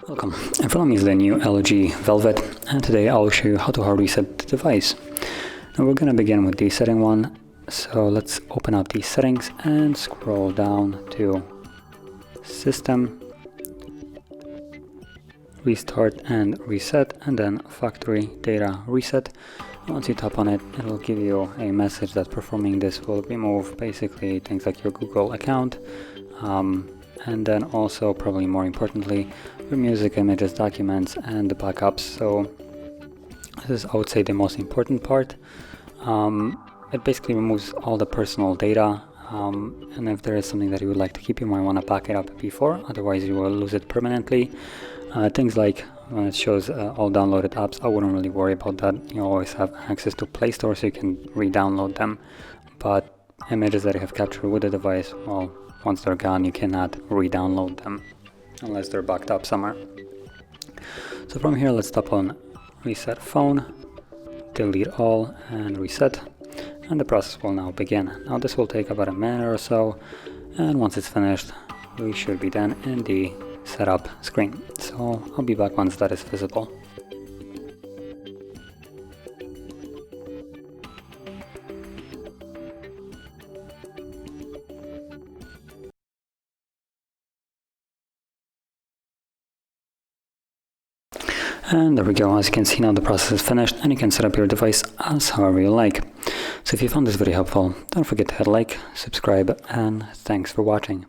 Welcome, in front of me is the new LG Velvet, and today I'll show you how to hard reset the device. Now we're going to begin with the setting one, so let's open up the settings and scroll down to System, Restart and Reset, and then Factory Data Reset. Once you tap on it, it will give you a message that performing this will remove basically things like your Google account, and then also, probably more importantly, your music, images, documents, and the backups. So this is, I would say, the most important part. It basically removes all the personal data, and if there is something that you would like to keep, you might want to back it up before, otherwise you will lose it permanently. Things like when it shows all downloaded apps, I wouldn't really worry about that. You always have access to Play Store, so you can re-download them. But images that you have captured with the device, well, once they're gone, you cannot re-download them unless they're backed up somewhere. So from here, let's tap on Reset Phone, delete all, and reset. And the process will now begin. Now this will take about a minute or so, and once it's finished, we should be done in the setup screen. So I'll be back once that is visible. And there we go. As you can see, now the process is finished, and you can set up your device as however you like. So if you found this video helpful, don't forget to hit like, subscribe, and thanks for watching.